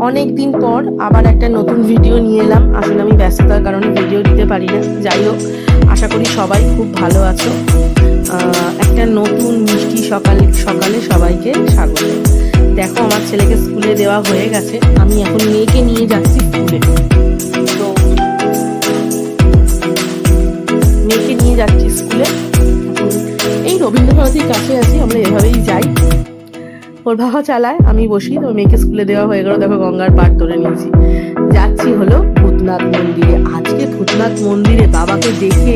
অনেক দিন পর আবার একটা নতুন ভিডিও নিয়ে এলাম। আসলে আমি ব্যস্ততার কারণে ভিডিও দিতে পারি না। যাই হোক, আশা করি সবাই খুব ভালো আছো। একটা নতুন মিষ্টি সকালে সকালে সবাইকে স্বাগত। দেখো, আমার ছেলেকে স্কুলে দেওয়া হয়ে গেছে, আমি এখন মেয়েকে নিয়ে যাচ্ছি স্কুলে। তো মেয়েকে নিয়ে যাচ্ছি স্কুলে। এই রবীন্দ্রভারতীর কাছে আছি, আমরা এভাবেই যাই। ওর বাবা চালায়, আমি বসি। তো মেয়েকে স্কুলে দেওয়া হয়ে গেল, দেখো গঙ্গার পাড় ধরে নিয়েছি। যাচ্ছি হলো ভূতনাথ মন্দিরে। আজকে ভূতনাথ মন্দিরে বাবাকে দেখে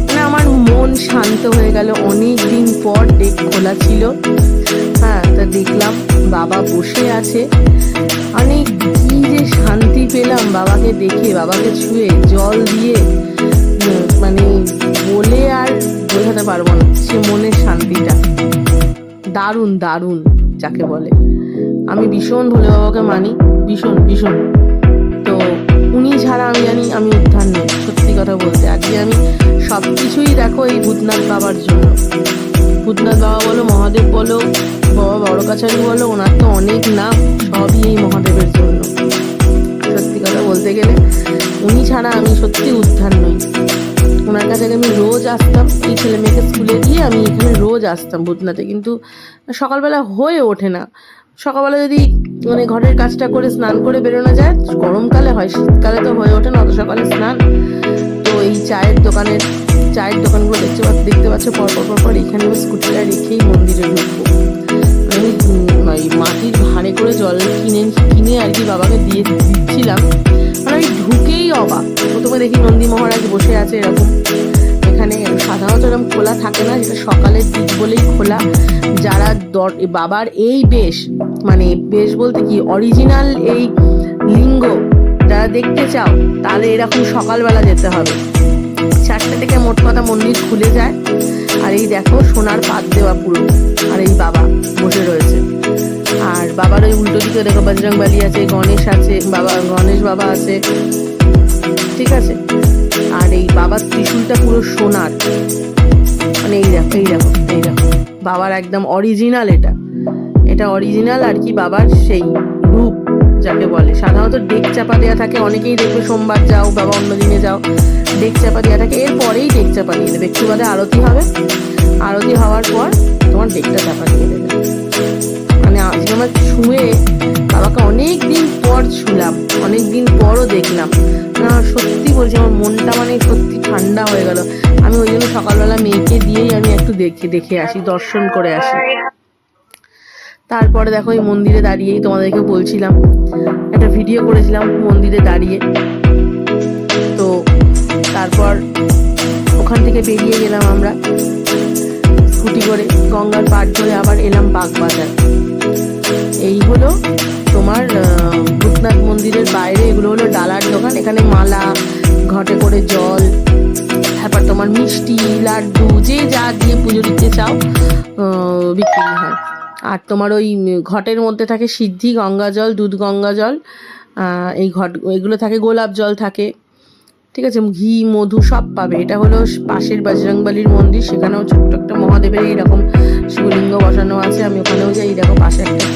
মানে আমার মন শান্ত হয়ে গেল। অনেক দিন পর ডেক খোলা ছিল। হ্যাঁ, তা দেখলাম বাবা বসে আছে। অনেক কি যে শান্তি পেলাম বাবাকে দেখে, বাবাকে ছুঁয়ে জল দিয়ে। মানে বলে আর বোঝাতে পারবো না সে মনের শান্তিটা। দারুণ দারুণ যাকে বলে। আমি ভীষণ ভোলে বাবাকে মানি, ভীষণ ভীষণ। তো উনি ছাড়া আমি জানি আমি উদ্ধার নই। সত্যি কথা বলতে আজকে আমি সবকিছুই দেখো এই ভূতনাথ বাবার জন্য। ভূতনাথ বাবা বলো, মহাদেব বলো, বাবা বড় কাছারি বলো, ওনার তো অনেক নাম, সবই এই মহাদেবের জন্য। সত্যি কথা বলতে গেলে উনি ছাড়া আমি সত্যি উদ্ধার নই। ওনার কাছে আমি রোজ আসতাম, এই ছেলে মেয়েকে স্কুলে দিয়ে আমি এখানে রোজ আসতাম ভূতনাথে, কিন্তু সকালবেলা হয়ে ওঠে না। সকালবেলা যদি মানে ঘরের কাজটা করে স্নান করে বেরোনো যায়, গরমকালে হয়, শীতকালে তো হয়ে ওঠে না অত সকালে স্নান। তো এই চায়ের দোকানগুলো দেখতে পাচ্ছ পর এখানে আমি স্কুটিটা রেখেই মন্দিরে ঢুকবো। আমি ওই মাটির ভাঁড়ে করে জল কিনে আর কি বাবাকে দিচ্ছিলাম। মানে আমি ঢুকেই অবাক। প্রথমে দেখি নন্দী মহারাজ বসে আছে এরকম। এখানে সাধারণত এরকম খোলা থাকে না, যেটা সকালের দিক বলেই খোলা। যারা বাবার এই বেশ, মানে বেশ বলতে কি অরিজিনাল এই লিঙ্গ যারা দেখতে চাও, তাহলে এরকম সকালবেলা যেতে হবে। 4টে থেকে মোট কথা মন্দির খুলে যায়। আর এই দেখো সোনার পাত দেওয়া পুরো, আর এই বাবা বসে রয়েছে। আর বাবার ওই উল্টো দিকে দেখো বজরংবলী আছে, গণেশ আছে, গণেশ বাবা আছে, ঠিক আছে। আর এই বাবার ত্রিশূলটা পুরো সোনার। মানে এই দেখো বাবার একদম অরিজিনাল। এটা অরিজিনাল আর কি বাবার সেই রূপ যাকে বলে। সাধারণত ডেক চাপা দেওয়া থাকে, অনেকেই দেখবে সোমবার যাও বাবা অন্য দিনে যাও, ডেক চাপা দেওয়া থাকে। এরপরেই ডেক চাপা দিয়ে দেবে, একটু বাদে আরতি হবে। আরতি হওয়ার পর তোমার ডেকটা চাপা দিয়ে দেবে। মানে আজকে আমার ছুঁয়ে বাবাকে অনেক দিন পর ছুলাম, অনেক দিন পরও দেখলাম না। সত্যি বলছি, আমার মনটা মানে সত্যি ঠান্ডা হয়ে গেল। আমি ওই জন্য সকালবেলা মেয়েকে দিয়েই আমি একটু দেখে আসি, দর্শন করে আসি। তারপরে দেখো এই মন্দিরে দাঁড়িয়েই তোমাদেরকে বলছিলাম, একটা ভিডিও করেছিলাম মন্দিরে দাঁড়িয়ে। তো তারপর ওখান থেকে বেরিয়ে গেলাম আমরা স্কুটি করে, গঙ্গার পাড় ধরে আবার এলাম বাগবাজার। এই হলো তোমার ভূতনাথ মন্দিরের বাইরে। এগুলো হলো ডালার দোকান। এখানে মালা, ঘটে করে জল, তারপর তোমার মিষ্টি, লাড্ডু, যে যা দিয়ে পুজো দিতে চাও বিক্রি হয়। আর তোমার ওই ঘটের মধ্যে থাকে সিদ্ধি গঙ্গা জল, দুধ গঙ্গা জল, এগুলো থাকে, গোলাপ জল থাকে, ঠিক আছে, ঘি, মধু সব পাবে। এটা হলো পাশের বজরংবলীর মন্দির, সেখানেও ছোট্ট একটা মহাদেবের এইরকম শিবলিঙ্গ বসানো আছে। আমি ওখানেও যাই, দেখো পাশে একটা।